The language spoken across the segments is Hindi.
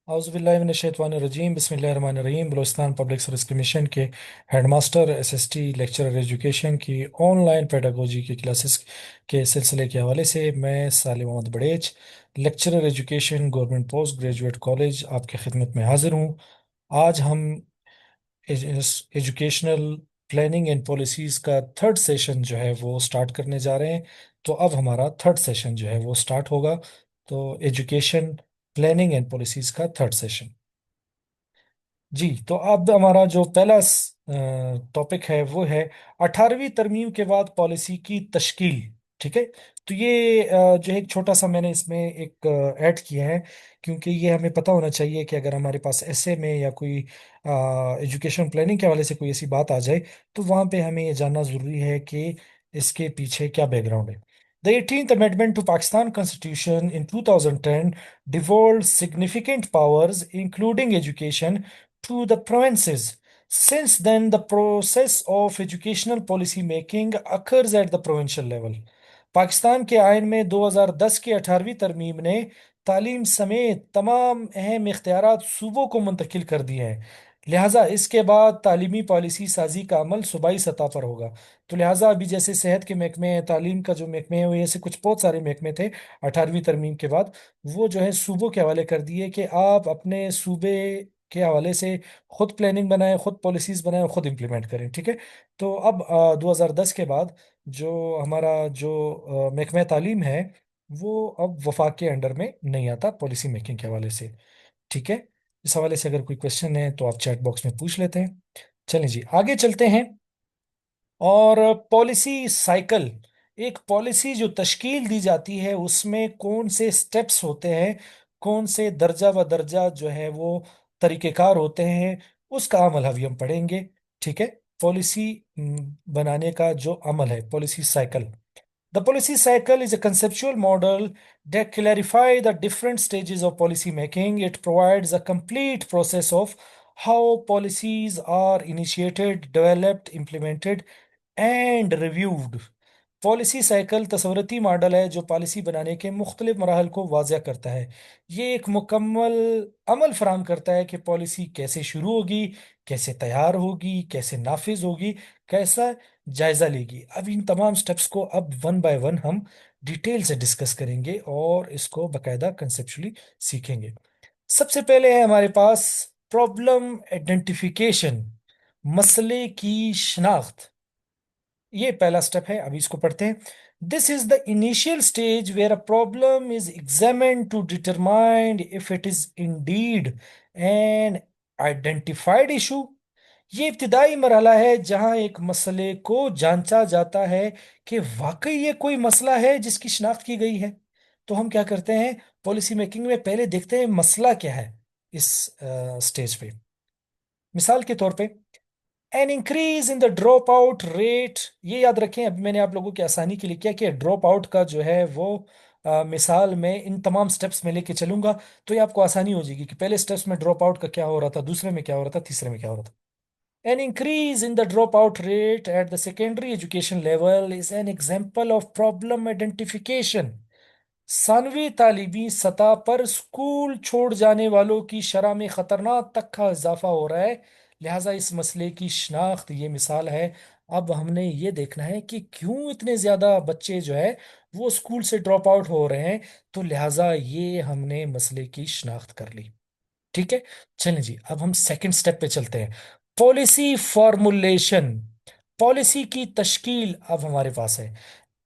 औज़ुबिल्लाहिमिनश्शैतानिर्रजीम बिस्मिल्लाहिर्रहमानिर्रहीम। बलूचिस्तान पब्लिक सर्विस कमीशन के हेडमास्टर एसएसटी लेक्चरर एजुकेशन की ऑनलाइन पेडागोजी की क्लासेस के सिलसिले के हवाले से मैं Salim Mohammad Barech, lecturer education, government post graduate college, आपकी खिदमत में हाजिर हूँ। आज हम एजुकेशनल प्लानिंग एंड पॉलिसीज़ का थर्ड सेशन जो है वो स्टार्ट करने जा रहे हैं। तो अब हमारा थर्ड सेशन जो है वो स्टार्ट होगा। तो एजुकेशन प्लानिंग एंड पॉलिसीज़ का थर्ड सेशन। जी, तो अब हमारा जो पहला टॉपिक है वो है 18वीं तरमीम के बाद पॉलिसी की तश्कील। ठीक है। तो ये जो है एक छोटा सा मैंने इसमें एक ऐड किया है, क्योंकि ये हमें पता होना चाहिए कि अगर हमारे पास ऐसे में या कोई एजुकेशन प्लानिंग के हवाले से कोई ऐसी बात आ जाए, तो वहाँ पे हमें ये जानना ज़रूरी है कि इसके पीछे क्या बैकग्राउंड है। The 18th Amendment to Pakistan Constitution in 2010 devolved significant powers, including education, to the provinces. Since then, the process of educational policy making occurs at the provincial level. Pakistan के आयन में 2010 की 18वीं तरमीम ने तालीम समेत तमाम अहम इख्तियारात सूबों को मुंतकिल कर दिए हैं। लिहाजा इसके बाद तालीमी पॉलिसी साजी का अमल सूबाई सतह पर होगा। तो लिहाजा अभी जैसे सेहत के महकमे हैं, तालीम का जो महकमे है, वो ऐसे कुछ बहुत सारे महकमे थे 18वीं तरमीम के बाद, वो जो है सूबों के हवाले कर दिए कि आप अपने सूबे के हवाले से खुद प्लानिंग बनाएं, खुद पॉलिसीज बनाएं और खुद इंप्लीमेंट करें। ठीक है। तो अब 2010 के बाद जो हमारा जो महकमा तालीम है, वो अब वफाक के अंडर में नहीं आता पॉलिसी मेकिंग के हवाले से। ठीक है। इस हवाले से अगर कोई क्वेश्चन है तो आप चैट बॉक्स में पूछ लेते हैं। चलें जी, आगे चलते हैं। और पॉलिसी साइकिल, एक पॉलिसी जो तश्कील दी जाती है उसमें कौन से स्टेप्स होते हैं, कौन से दर्जा व दर्जा जो है वो तरीक़ेकार होते हैं, उसका अमल अभी हम पढ़ेंगे। ठीक है। पॉलिसी बनाने का जो अमल है, policy cycle. The policy cycle is a conceptual model that clarifies the different stages of policy making. It provides a complete process of how policies are initiated, developed, implemented, and reviewed. Policy cycle तसव्वुराती मॉडल है जो पॉलिसी बनाने के मुख्तलिफ मराहल को वाज़ह करता है। ये एक मुकम्मल अमल फराहम करता है कि पॉलिसी कैसे शुरू होगी, कैसे तैयार होगी, कैसे नाफिज होगी, कैसा जायजा लेगी। अब इन तमाम स्टेप्स को अब वन बाय वन हम डिटेल से डिस्कस करेंगे और इसको बकायदा कंसेप्चुअली सीखेंगे। सबसे पहले है हमारे पास प्रॉब्लम आइडेंटिफिकेशन, मसले की शिनाख्त। ये पहला स्टेप है, अभी इसको पढ़ते हैं। This is the initial stage where a problem is examine to determine if it is indeed an identified issue. ये इब्तिदाई मरहला है जहां एक मसले को जांचा जाता है कि वाकई ये कोई मसला है जिसकी शिनाख्त की गई है। तो हम क्या करते हैं पॉलिसी मेकिंग में, पहले देखते हैं मसला क्या है इस स्टेज पे। मिसाल के तौर पे an increase in the drop out rate. ये याद रखें, अभी मैंने आप लोगों की आसानी के लिए क्या किया, ड्रॉप आउट का जो है वो मिसाल में इन तमाम स्टेप्स में लेके चलूंगा, तो ये आपको आसानी हो जाएगी कि पहले स्टेप्स में ड्रॉप आउट का क्या हो रहा था, दूसरे में क्या हो रहा था, तीसरे में क्या हो रहा था। An increase in the dropout rate at the secondary education level is an example of problem identification. Saanvi तालीमी सतह पर स्कूल छोड़ जाने वालों की शरह में खतरनाक तक का इजाफा हो रहा है। लिहाजा इस मसले की शनाख्त ये मिसाल है। अब हमने ये देखना है कि क्यों इतने ज्यादा बच्चे जो है वो स्कूल से ड्रॉप आउट हो रहे हैं। तो लिहाजा ये हमने मसले की शनाख्त कर ली। ठीक है। चलें जी, अब हम सेकंड स्टेप पे चलते हैं। पॉलिसी फॉर्मुलेशन, पॉलिसी की तश्कील अब हमारे पास है।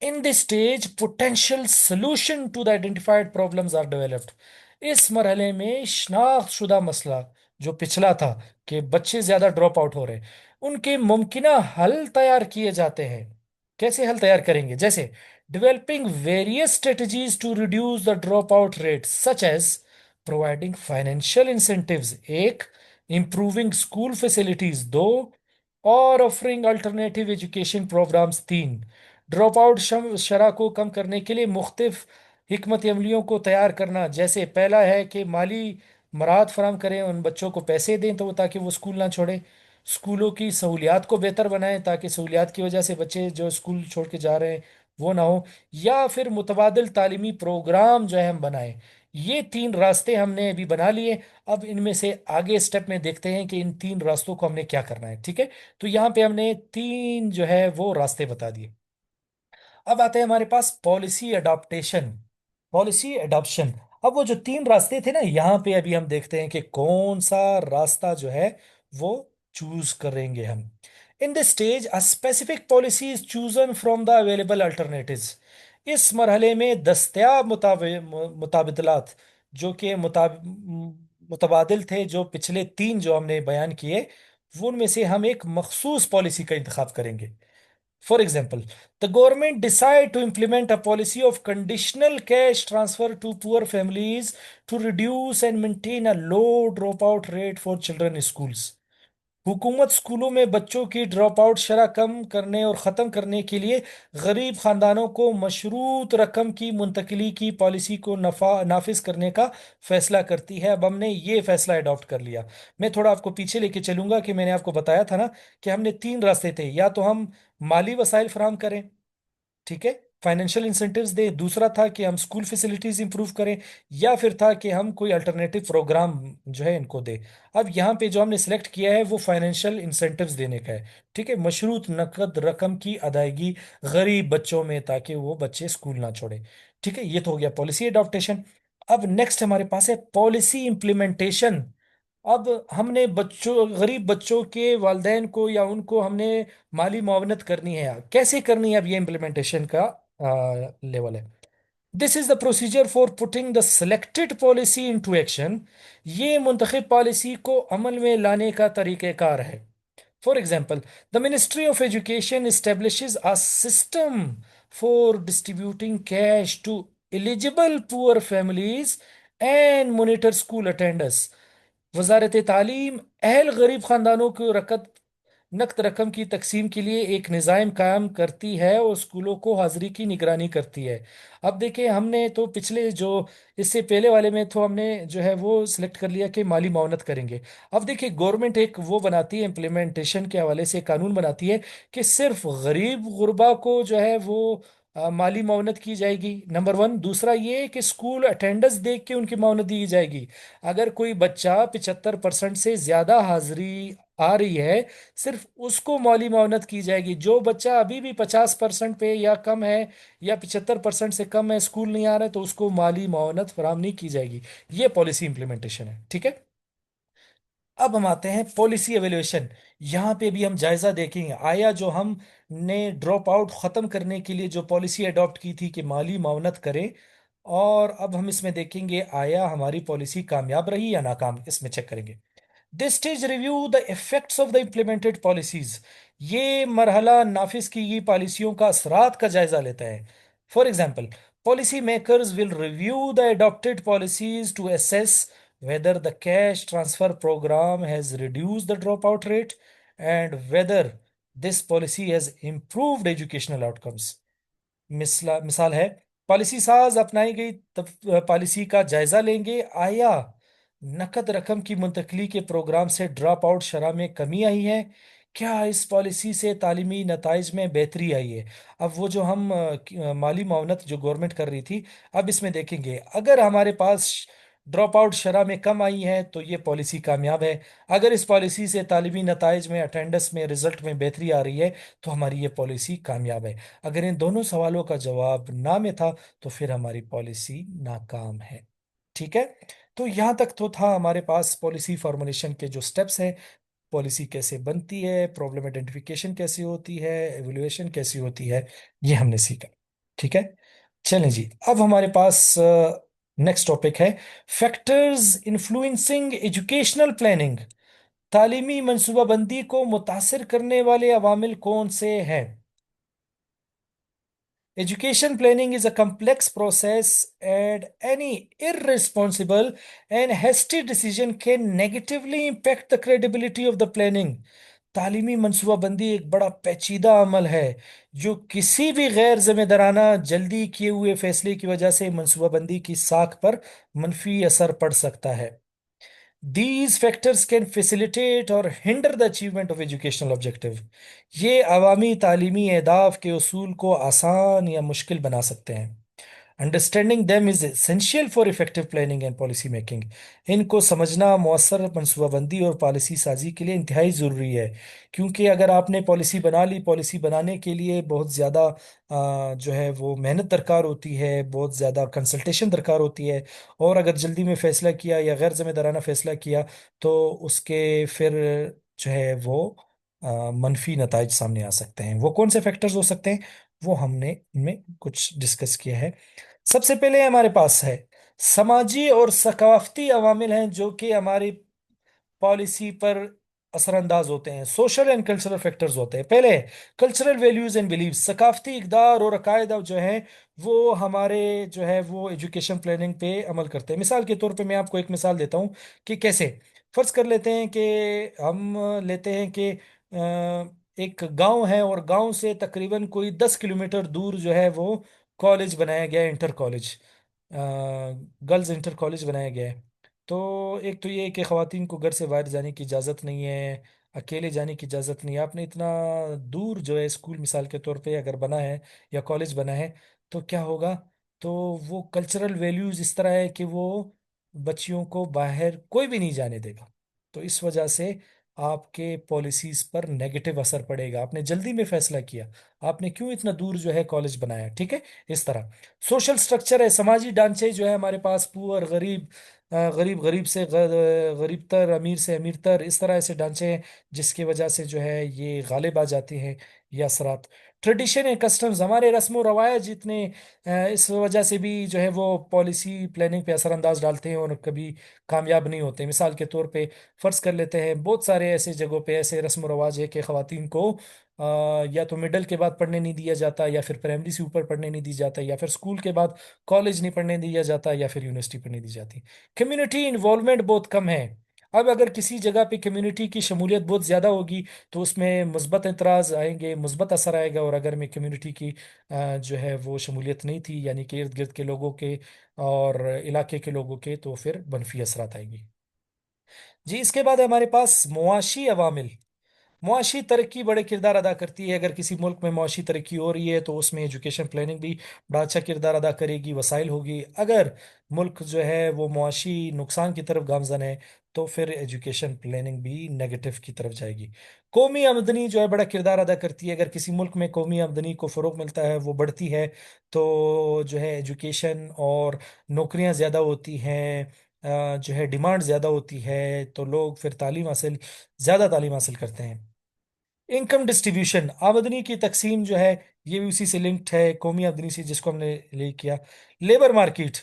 In this stage potential solution to the identified problems are developed. इस मरहले में शनाख्त शुदा मसला जो पिछला था कि बच्चे ज्यादा ड्रॉप आउट हो रहे हैं, उनके मुमकिना हल तैयार किए जाते हैं। कैसे हल तैयार करेंगे, जैसे developing various strategies to reduce the drop out rate, such as providing financial incentives एक, इंप्रूविंग स्कूल फैसिलिटीज दो, और ऑफरिंग अल्टरनेटिव एजुकेशन प्रोग्राम्स तीन। ड्रॉप आउट शरह को कम करने के लिए मुख्तलिफ हिकमत अमलियों को तैयार करना, जैसे पहला है कि माली मराहत फराम करें, उन बच्चों को पैसे दें तो ताकि वो स्कूल ना छोड़ें। स्कूलों की सहूलियात को बेहतर बनाएं ताकि सहूलियात की वजह से बच्चे जो स्कूल छोड़ के जा रहे हैं वो ना हो। या फिर मुतबादिल तालीमी प्रोग्राम जो है हम बनाएं, ये तीन रास्ते हमने अभी बना लिए। अब इनमें से आगे स्टेप में देखते हैं कि इन तीन रास्तों को हमने क्या करना है, ठीक है। तो यहाँ पे हमने तीन जो है वो रास्ते बता दिए। अब आते हैं हमारे पास पॉलिसी अडॉप्टेशन, पॉलिसी अडॉप्शन। अब वो जो तीन रास्ते थे ना, यहाँ पे अभी हम देखते हैं कि कौन सा रास्ता जो है वो चूज करेंगे हम। इन this stage a specific policy is chosen from the available alternatives. इस मरहले में दस्तयाब मुताबिदलात, जो कि मुतबादिल थे, जो पिछले तीन जो हमने बयान किए, वो उनमें से हम एक मखसूस पॉलिसी का इंतखाब करेंगे। For example, the government decide to implement a policy of conditional cash transfer to poor families to reduce and maintain a low dropout rate for children in schools. हुकूमत स्कूलों में बच्चों की ड्रॉप आउट शरह कम करने और ख़त्म करने के लिए गरीब खानदानों को मशरूत रकम की मुंतकिली की पॉलिसी को नाफिज करने का फैसला करती है। अब हमने ये फैसला अडॉप्ट कर लिया। मैं थोड़ा आपको पीछे लेके चलूंगा कि मैंने आपको बताया था ना कि हमने तीन रास्ते थे। या तो हम माली वसाइल फराहम करें, ठीक है, फाइनेंशियल इंसेंटिव्स दे। दूसरा था कि हम स्कूल फैसिलिटीज इंप्रूव करें। या फिर था कि हम कोई अल्टरनेटिव प्रोग्राम जो है इनको दे। अब यहाँ पे जो हमने सेलेक्ट किया है वो फाइनेंशियल इंसेंटिव्स देने का है, ठीक है, मशरूत नकद रकम की अदायगी गरीब बच्चों में, ताकि वो बच्चे स्कूल ना छोड़े। ठीक है, ये तो हो गया पॉलिसी अडॉप्टेशन। अब नेक्स्ट हमारे पास है पॉलिसी इंप्लीमेंटेशन। अब हमने बच्चों, गरीब बच्चों के वालदेन को या उनको हमने माली मुआवनत करनी है। कैसे करनी है, अब ये इम्प्लीमेंटेशन का लेवल है। This is the procedure for putting the selected policy into action. ये मुंतखब पॉलिसी को अमल में लाने का तरीक़ेकार है। For example, the ministry of education establishes a system for distributing cash to eligible poor families and monitor school attendance। वजारत तालीम अहल गरीब खानदानों को नकद रकम की तकसीम के लिए एक निज़ाम कायम करती है और स्कूलों को हाजिरी की निगरानी करती है। अब देखिए, हमने तो पिछले जो इससे पहले वाले में तो हमने जो है वो सिलेक्ट कर लिया कि माली मावनत करेंगे। अब देखिए, गवर्नमेंट एक वो बनाती है, इम्प्लीमेंटेशन के हवाले से कानून बनाती है कि सिर्फ गरीब गुरबा को जो है वो माली मावनत की जाएगी, नंबर वन। दूसरा ये कि स्कूल अटेंडेंस देख के उनकी मावनत दी जाएगी। अगर कोई बच्चा 75% से ज्यादा हाजिरी आ रही है, सिर्फ उसको मौली मावनत की जाएगी। जो बच्चा अभी भी 50% पे या कम है, या 75% से कम है, स्कूल नहीं आ रहा है, तो उसको माली मावनत फराहम नहीं की जाएगी। ये पॉलिसी इंप्लीमेंटेशन है, ठीक है। अब हम आते हैं पॉलिसी एवेल्युएशन। यहाँ पे भी हम जायजा देखेंगे, आया जो हमने ड्रॉप आउट खत्म करने के लिए जो पॉलिसी अडॉप्ट की थी कि माली मावनत करें, और अब हम इसमें देखेंगे आया हमारी पॉलिसी कामयाब रही या नाकाम, इसमें चेक करेंगे। This stage review the effects of the implemented policies. ये मरहला नाफिज की गई पॉलिसियों का असरात का जायजा लेता है। For example, policy makers will review the adopted policies to assess whether the cash transfer program has reduced the dropout rate and whether this policy has improved educational outcomes। मिसाल है, पॉलिसी साज अपनाई गई पॉलिसी का जायजा लेंगे, आया नकद रकम की मुंतकली के प्रोग्राम से ड्रॉप आउट शरह में कमी आई है, क्या इस पॉलिसी से तालीमी नताइज में बेहतरी आई है। अब वो जो हम माली मावनत जो गवर्नमेंट कर रही थी, अब इसमें देखेंगे अगर हमारे पास ड्रॉप आउट शरह में कम आई है तो ये पॉलिसी कामयाब है। अगर इस पॉलिसी से तालीमी नताइज में, अटेंडेंस में, रिजल्ट में बेहतरी आ रही है, तो हमारी ये पॉलिसी कामयाब है। अगर इन दोनों सवालों का जवाब ना में था, तो फिर हमारी पॉलिसी नाकाम है, ठीक है। तो यहाँ तक तो था हमारे पास पॉलिसी फॉर्मुलेशन के जो स्टेप्स हैं, पॉलिसी कैसे बनती है, प्रॉब्लम आइडेंटिफिकेशन कैसे होती है, एवेल्युएशन कैसी होती है, ये हमने सीखा, ठीक है। चलें जी, अब हमारे पास नेक्स्ट टॉपिक है फैक्टर्स इन्फ्लुएंसिंग एजुकेशनल प्लानिंग। तालीमी मंसूबाबंदी को मुतासिर करने वाले अवामिल कौन से हैं। Education planning is a complex process, and any irresponsible and hasty decision can negatively impact the credibility of the planning। तालीमी मनसूबाबंदी एक बड़ा पेचीदा अमल है, जो किसी भी गैर जिम्मेदाराना जल्दी किए हुए फैसले की वजह से मनसूबाबंदी की साख पर मनफी असर पड़ सकता है। These factors can facilitate or hinder the achievement of educational objective। ये अवामी तालीमी अहदाफ के उसूल को आसान या मुश्किल बना सकते हैं। Understanding them is essential for effective planning and policy making. इनको समझना मौसर मनसूबाबंदी और पॉलिसी साजी के लिए इंतहाई ज़रूरी है। क्योंकि अगर आपने पॉलिसी बना ली, पॉलिसी बनाने के लिए बहुत ज़्यादा जो है वो मेहनत दरकार होती है, बहुत ज़्यादा कंसल्टेशन दरकार होती है। और अगर जल्दी में फैसला किया या गैर जिम्मेदाराना फैसला किया तो उसके फिर जो है वो मनफी नताइज सामने आ सकते हैं। वो कौन से फैक्टर्स हो सकते हैं, वो हमने इनमें कुछ डिस्कस किया है। सबसे पहले हमारे पास है समाजी और सकाफती अवामिल हैं जो कि हमारी पॉलिसी पर असरअंदाज होते हैं। सोशल एंड कल्चरल फैक्टर्स होते हैं। पहले कल्चरल वैल्यूज एंड बिलीव, सकाफती इकदार और अकायद जो है वो हमारे जो है वो एजुकेशन प्लानिंग पे अमल करते हैं। मिसाल के तौर पे मैं आपको एक मिसाल देता हूँ कि कैसे। फर्ज कर लेते हैं कि हम लेते हैं कि एक गांव है और गांव से तकरीबन कोई 10 किलोमीटर दूर जो है वो कॉलेज बनाया गया है, inter college, girls inter college बनाया गया है। तो एक तो ये है कि ख़वातीन को घर से बाहर जाने की इजाज़त नहीं है, अकेले जाने की इजाज़त नहीं है। आपने इतना दूर जो है स्कूल मिसाल के तौर पे अगर बना है या कॉलेज बना है तो क्या होगा, तो वो कल्चरल वैल्यूज़ इस तरह है कि वो बच्चियों को बाहर कोई भी नहीं जाने देगा। तो इस वजह से आपके पॉलिसीज पर नेगेटिव असर पड़ेगा। आपने जल्दी में फैसला किया, आपने क्यों इतना दूर जो है कॉलेज बनाया, ठीक है। इस तरह सोशल स्ट्रक्चर है, समाजी ढांचे जो है हमारे पास, पुअर गरीब, गरीब गरीब से गरीब तर, अमीर से अमीर तर, इस तरह ऐसे ढांचे हैं जिसकी वजह से जो है ये गालिब आ जाते हैं ये असरात। ट्रेडिशन है, कस्टम्स, हमारे रस्म व रवायत जितने इस वजह से भी जो है वो पॉलिसी प्लानिंग पे असरअंदाज डालते हैं और कभी कामयाब नहीं होते। मिसाल के तौर पे फर्ज कर लेते हैं बहुत सारे ऐसे जगहों पे ऐसे रस्म व रवाज है कि खवातीन को या तो मिडिल के बाद पढ़ने नहीं दिया जाता, या फिर प्राइमरी से ऊपर पढ़ने नहीं दी जाता, या फिर स्कूल के बाद कॉलेज नहीं पढ़ने दिया जाता, या फिर यूनिवर्सिटी पढ़ने दी जाती। कम्युनिटी इन्वॉल्वमेंट बहुत कम है। अब अगर किसी जगह पे कम्युनिटी की शमूलियत बहुत ज़्यादा होगी तो उसमें मुस्बत एतराज़ आएंगे, मुस्बत असर आएगा। और अगर में कम्युनिटी की जो है वो शमूलियत नहीं थी, यानी कि इर्द गिर्द के लोगों के और इलाके के लोगों के, तो फिर मनफी असरात आएंगी। जी, इसके बाद है हमारे पास मुआशी अवामिल। मुआशी तरक्की बड़े किरदार अदा करती है। अगर किसी मुल्क में मुआशी तरक्की हो रही है तो उसमें एजुकेशन प्लानिंग भी बड़ा अच्छा किरदार अदा करेगी, वसाइल होगी। अगर मुल्क जो है वो मुआशी नुकसान की तरफ गामजन है तो फिर एजुकेशन प्लानिंग भी नेगेटिव की तरफ जाएगी। कौमी आमदनी जो है बड़ा किरदार अदा करती है। अगर किसी मुल्क में कौमी आमदनी को फ़रोग मिलता है, वो बढ़ती है, तो जो है एजुकेशन और नौकरियां ज़्यादा होती हैं, जो है डिमांड ज़्यादा होती है, तो लोग फिर ज़्यादा तालीम हासिल करते हैं। इनकम डिस्ट्रीब्यूशन, आमदनी की तकसीम जो है ये भी उसी से लिंक्ड है, कौमी आमदनी से, जिसको हमने ले किया। लेबर मार्केट,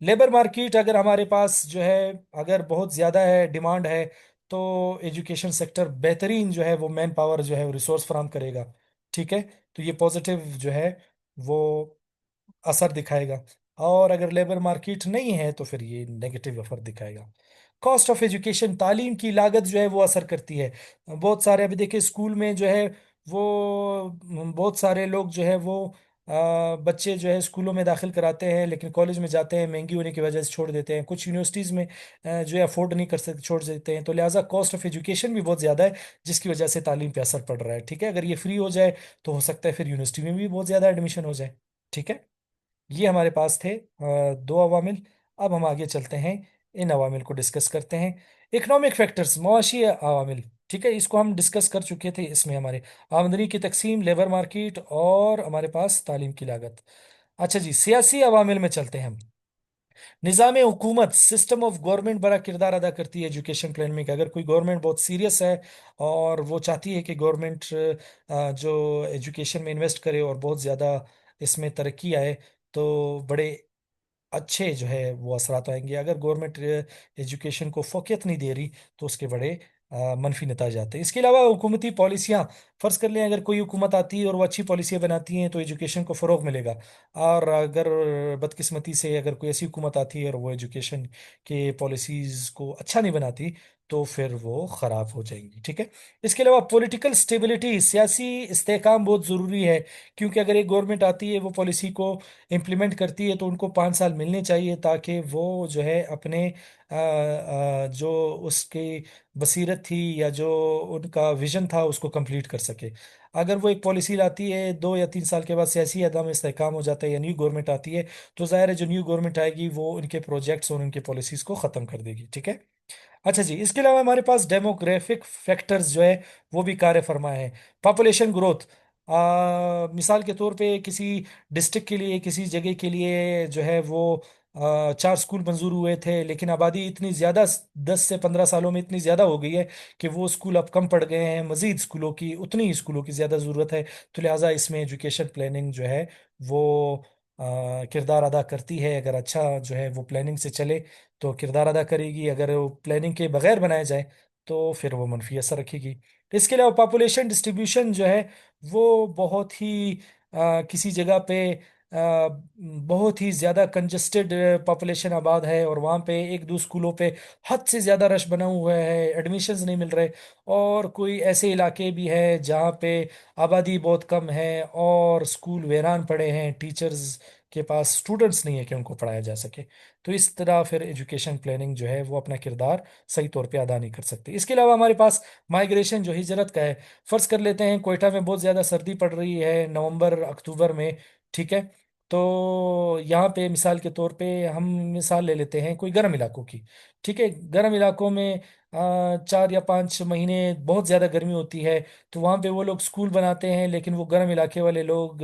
लेबर मार्केट अगर हमारे पास जो है अगर बहुत ज़्यादा है, डिमांड है, तो एजुकेशन सेक्टर बेहतरीन जो है वो मैन पावर जो है वो रिसोर्स फराम करेगा, ठीक है। तो ये पॉजिटिव जो है वो असर दिखाएगा। और अगर लेबर मार्केट नहीं है तो फिर ये नेगेटिव असर दिखाएगा। कॉस्ट ऑफ एजुकेशन, तालीम की लागत जो है वो असर करती है। बहुत सारे अभी देखिए स्कूल में जो है वो बहुत सारे लोग जो है वो बच्चे जो है स्कूलों में दाखिल कराते हैं, लेकिन कॉलेज में जाते हैं महंगी होने की वजह से छोड़ देते हैं। कुछ यूनिवर्सिटीज़ में जो है अफोर्ड नहीं कर सकते, छोड़ देते हैं। तो लिहाजा कॉस्ट ऑफ एजुकेशन भी बहुत ज़्यादा है जिसकी वजह से तालीम पे असर पड़ रहा है, ठीक है। अगर ये फ्री हो जाए तो हो सकता है फिर यूनिवर्सिटी में भी बहुत ज़्यादा एडमिशन हो जाए, ठीक है। ये हमारे पास थे दो अवामिल। अब हम आगे चलते हैं, इन अवामिल को डिस्कस करते हैं। इकोनॉमिक फैक्टर्स, मुआशी अवामिल, ठीक है, इसको हम डिस्कस कर चुके थे। इसमें हमारे आमदनी की तकसीम, लेबर मार्केट और हमारे पास तालीम की लागत। अच्छा जी, सियासी अवामिल में चलते हैं हम। निज़ाम हुकूमत, सिस्टम ऑफ गवर्नमेंट बड़ा किरदार अदा करती है एजुकेशन प्लान में। कि अगर कोई गवर्नमेंट बहुत सीरियस है और वो चाहती है कि गवर्नमेंट जो एजुकेशन में इन्वेस्ट करे और बहुत ज़्यादा इसमें तरक्की आए, तो बड़े अच्छे जो है वो असरात आएंगे। अगर गवर्नमेंट एजुकेशन को फोकियत नहीं दे रही तो उसके बड़े मनफी नतीजे आते हैं। इसके अलावा हुकूमती पॉलिसियाँ, फ़र्ज़ कर लें अगर कोई हुकूमत आती है और वो अच्छी पॉलिसियाँ बनाती हैं तो एजुकेशन को फ़रोग मिलेगा। और अगर बदकिस्मती से अगर कोई ऐसी हुकूमत आती है और वो एजुकेशन के पॉलिसीज़ को अच्छा नहीं बनाती तो फिर वो ख़राब हो जाएंगी, ठीक है। इसके अलावा पॉलिटिकल स्टेबिलिटी, सियासी इस्तेहकाम बहुत ज़रूरी है। क्योंकि अगर एक गवर्नमेंट आती है वो पॉलिसी को इम्प्लीमेंट करती है तो उनको 5 साल मिलने चाहिए ताकि वो जो है अपने जो उसकी बसीरत थी या जो उनका विजन था उसको कंप्लीट कर सके। अगर वो एक पॉलिसी लाती है, 2 या 3 साल के बाद सियासी अदम इस्तेहकाम हो जाता है या न्यू गवर्नमेंट आती है, तो जाहिर है जो न्यू गवर्नमेंट आएगी वो उनके प्रोजेक्ट्स और उनके पॉलिसीज को ख़त्म कर देगी। ठीक है। अच्छा जी, इसके अलावा हमारे पास डेमोग्राफिक फैक्टर्स जो है वो भी कार्य फरमा है। पॉपुलेशन ग्रोथ, मिसाल के तौर पे किसी डिस्ट्रिक्ट के लिए, किसी जगह के लिए जो है वो 4 स्कूल मंजूर हुए थे, लेकिन आबादी इतनी ज़्यादा 10 से 15 सालों में इतनी ज़्यादा हो गई है कि वो स्कूल अब कम पड़ गए हैं, मज़ीद स्कूलों की, उतनी ही स्कूलों की ज़्यादा ज़रूरत है। तो लिहाजा इसमें एजुकेशन प्लानिंग जो है वो किरदार अदा करती है। अगर अच्छा जो है वो प्लानिंग से चले तो किरदार अदा करेगी, अगर वो प्लानिंग के बगैर बनाया जाए तो फिर वो मनफी असर रखेगी। इसके अलावा पॉपुलेशन डिस्ट्रीब्यूशन जो है वो बहुत ही किसी जगह पे बहुत ही ज़्यादा कंजस्टेड पॉपुलेशन आबाद है और वहाँ पे एक दो स्कूलों पे हद से ज़्यादा रश बना हुआ है, एडमिशन्स नहीं मिल रहे। और कोई ऐसे इलाके भी है जहाँ पे आबादी बहुत कम है और स्कूल वीरान पड़े हैं, टीचर्स के पास स्टूडेंट्स नहीं है कि उनको पढ़ाया जा सके। तो इस तरह फिर एजुकेशन प्लानिंग जो है वो अपना किरदार सही तौर पे अदा नहीं कर सकती। इसके अलावा हमारे पास माइग्रेशन जो हिजरत का है। फर्ज कर लेते हैं कोयटा में बहुत ज़्यादा सर्दी पड़ रही है नवंबर अक्टूबर में। ठीक है। तो यहाँ पे मिसाल के तौर पे हम मिसाल ले लेते हैं कोई गर्म इलाकों की। ठीक है। गर्म इलाकों में 4 या 5 महीने बहुत ज़्यादा गर्मी होती है। तो वहाँ पे वो लोग स्कूल बनाते हैं, लेकिन वो गर्म इलाके वाले लोग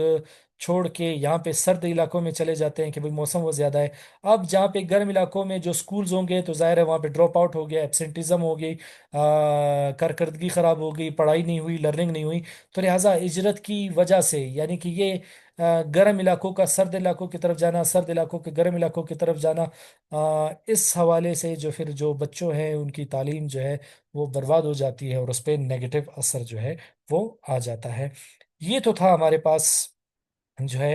छोड़ के यहाँ पे सर्द इलाकों में चले जाते हैं कि भाई मौसम वो ज़्यादा है। अब जहाँ पे गर्म इलाकों में जो स्कूल्स होंगे तो जाहिर है वहाँ पे ड्रॉप आउट हो गया, एब्सेंटिज्म हो गई, कारकर्दगी ख़राब हो गई, पढ़ाई नहीं हुई, लर्निंग नहीं हुई। तो लिहाजा हिजरत की वजह से, यानी कि ये गर्म इलाकों का सर्द इलाकों की तरफ जाना, सर्द इलाकों के गर्म इलाकों की तरफ जाना, इस हवाले से जो फिर जो बच्चों हैं उनकी तालीम जो है वो बर्बाद हो जाती है और उस पर नेगेटिव असर जो है वो आ जाता है। ये तो था हमारे पास जो है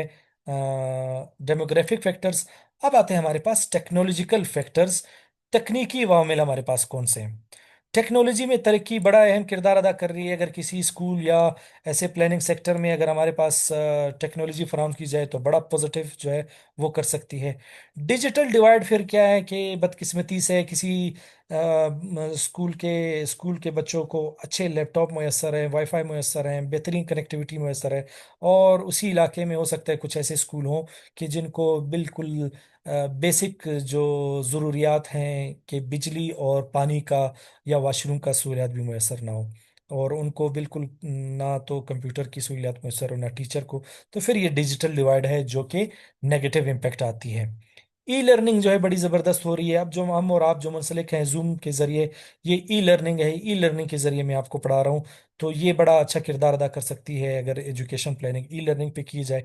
डेमोग्राफिक फैक्टर्स। अब आते हैं हमारे पास टेक्नोलॉजिकल फैक्टर्स। तकनीकी अवामिल हमारे पास कौन से हैं? टेक्नोलॉजी में तरक्की बड़ा अहम किरदार अदा कर रही है। अगर किसी स्कूल या ऐसे प्लानिंग सेक्टर में अगर हमारे पास टेक्नोलॉजी फराहम की जाए तो बड़ा पॉजिटिव जो है वो कर सकती है। डिजिटल डिवाइड फिर क्या है कि बदकिस्मती से किसी स्कूल के बच्चों को अच्छे लैपटॉप मैसर हैं, वाईफाई मैसर हैं, बेहतरीन कनेक्टिविटी मैसर है, और उसी इलाके में हो सकता है कुछ ऐसे स्कूल हों कि जिनको बिल्कुल बेसिक जो ज़रूरियात हैं कि बिजली और पानी का या वाशरूम का सहूलियात भी मैसर ना हो, और उनको बिल्कुल ना तो कंप्यूटर की सहूलियात मैसर हो ना टीचर को। तो फिर ये डिजिटल डिवाइड है जो कि नेगेटिव इम्पेक्ट आती है। ई लर्निंग जो है बड़ी ज़बरदस्त हो रही है। अब जो हम और आप जो मुंसलिक हैं जूम के ज़रिए, ये ई लर्निंग है, ई लर्निंग के ज़रिए मैं आपको पढ़ा रहा हूँ। तो ये बड़ा अच्छा किरदार अदा कर सकती है अगर एजुकेशन प्लानिंग ई लर्निंग पे की जाए।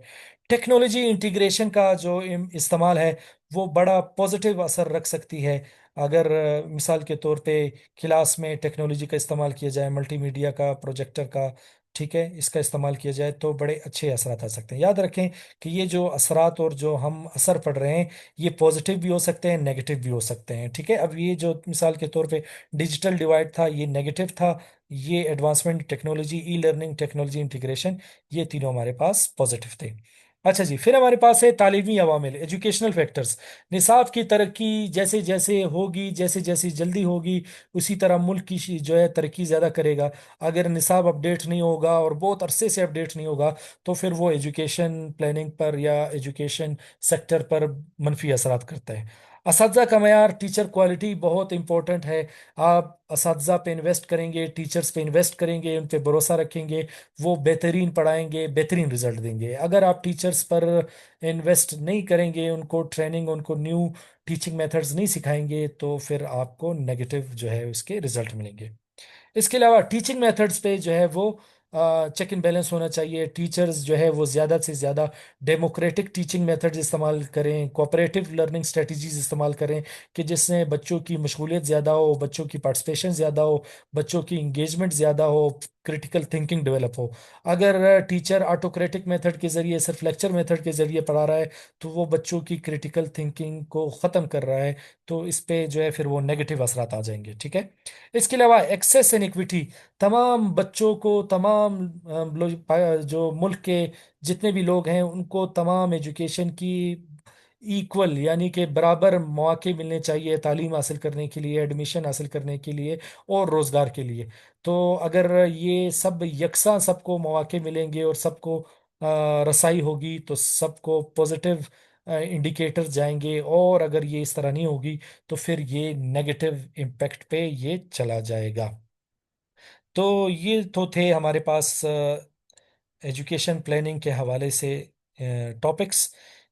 टेक्नोलॉजी इंटीग्रेशन का जो इस्तेमाल है वो बड़ा पॉजिटिव असर रख सकती है। अगर मिसाल के तौर पे क्लास में टेक्नोलॉजी का इस्तेमाल किया जाए, मल्टीमीडिया का, प्रोजेक्टर का, ठीक है, इसका इस्तेमाल किया जाए तो बड़े अच्छे असरात आ सकते हैं। याद रखें कि ये जो असरात और जो हम असर पड़ रहे हैं ये पॉजिटिव भी हो सकते हैं, नेगेटिव भी हो सकते हैं। ठीक है। अब ये जो मिसाल के तौर पे डिजिटल डिवाइड था ये नेगेटिव था, ये advancement technology, e learning, technology integration, ये तीनों हमारे पास पॉजिटिव थे। अच्छा जी, फिर हमारे पास है तालीमी अवामिल, एजुकेशनल फैक्टर्स। निसाब की तरक्की जैसे जैसे होगी, जैसे जैसे जल्दी होगी, उसी तरह मुल्क की जो है तरक्की ज़्यादा करेगा। अगर निसाब अपडेट नहीं होगा और बहुत अरसे से अपडेट नहीं होगा तो फिर वो एजुकेशन प्लानिंग पर या एजुकेशन सेक्टर पर मनफी असरात करता है। असातिज़ा का मयार, टीचर क्वालिटी बहुत इंपॉर्टेंट है। आप असातिज़ा पे इन्वेस्ट करेंगे, टीचर्स पे इन्वेस्ट करेंगे, उन पे भरोसा रखेंगे, वो बेहतरीन पढ़ाएंगे, बेहतरीन रिजल्ट देंगे। अगर आप टीचर्स पर इन्वेस्ट नहीं करेंगे, उनको ट्रेनिंग, उनको न्यू टीचिंग मेथड्स नहीं सिखाएंगे तो फिर आपको नेगेटिव जो है उसके रिजल्ट मिलेंगे। इसके अलावा टीचिंग मेथड्स पे जो है वो चेक एंड बैलेंस होना चाहिए। टीचर्स जो है वो ज़्यादा से ज़्यादा डेमोक्रेटिक टीचिंग मेथड्स इस्तेमाल करें, कोऑपरेटिव लर्निंग स्ट्रेटजीज इस्तेमाल करें कि जिससे बच्चों की मशगूलियत ज़्यादा हो, बच्चों की पार्टिसिपेशन ज़्यादा हो, बच्चों की इंगेजमेंट ज़्यादा हो, क्रिटिकल थिंकिंग डेवलप हो। अगर टीचर ऑटोक्रेटिक मेथड के ज़रिए, सिर्फ लेक्चर मेथड के ज़रिए पढ़ा रहा है तो वो बच्चों की क्रिटिकल थिंकिंग को ख़त्म कर रहा है। तो इस पे जो है फिर वो नेगेटिव असरात आ जाएंगे। ठीक है। इसके अलावा एक्सेस एंड इक्विटी, तमाम बच्चों को, तमाम जो मुल्क के जितने भी लोग हैं उनको तमाम एजुकेशन की इक्वल, यानी कि बराबर मौके मिलने चाहिए तालीम हासिल करने के लिए, एडमिशन हासिल करने के लिए और रोजगार के लिए। तो अगर ये सब यकसा सबको मौके मिलेंगे और सबको रसाई होगी तो सबको पॉजिटिव इंडिकेटर जाएंगे, और अगर ये इस तरह नहीं होगी तो फिर ये नेगेटिव इम्पैक्ट पे ये चला जाएगा। तो ये तो थे हमारे पास एजुकेशन प्लानिंग के हवाले से टॉपिक्स।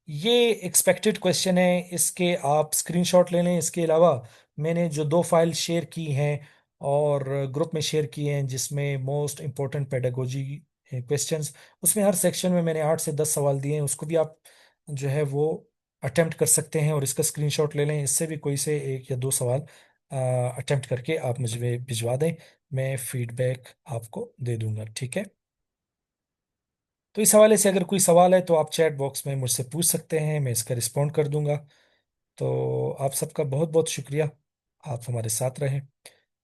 ये एक्सपेक्टेड क्वेश्चन है, इसके आप स्क्रीनशॉट ले लें। इसके अलावा मैंने जो दो फाइल शेयर की हैं और ग्रुप में शेयर की हैं जिसमें मोस्ट इम्पोर्टेंट पेडागोजी क्वेश्चंस, उसमें हर सेक्शन में मैंने 8 से 10 सवाल दिए हैं, उसको भी आप जो है वो अटेम्प्ट कर सकते हैं और इसका स्क्रीनशॉट ले लें। इससे भी कोई से 1 या 2 सवाल अटेम्प्ट करके आप मुझे भिजवा दें, मैं फीडबैक आपको दे दूंगा, ठीक है। तो इस हवाले से अगर कोई सवाल है तो आप चैट बॉक्स में मुझसे पूछ सकते हैं, मैं इसका रिस्पॉन्ड कर दूंगा। तो आप सबका बहुत बहुत शुक्रिया, आप हमारे साथ रहें।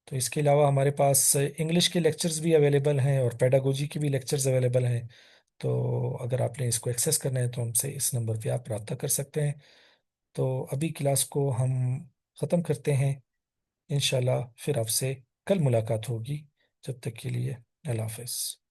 तो इसके अलावा हमारे पास इंग्लिश के लेक्चर्स भी अवेलेबल हैं और पेडागोजी के भी लेक्चर्स अवेलेबल हैं। तो अगर आपने इसको एक्सेस करना है तो हमसे इस नंबर पे आप रब्ता कर सकते हैं। तो अभी क्लास को हम ख़त्म करते हैं, इंशाल्लाह फिर आपसे कल मुलाकात होगी। जब तक के लिए अल्लाह हाफ़िज़।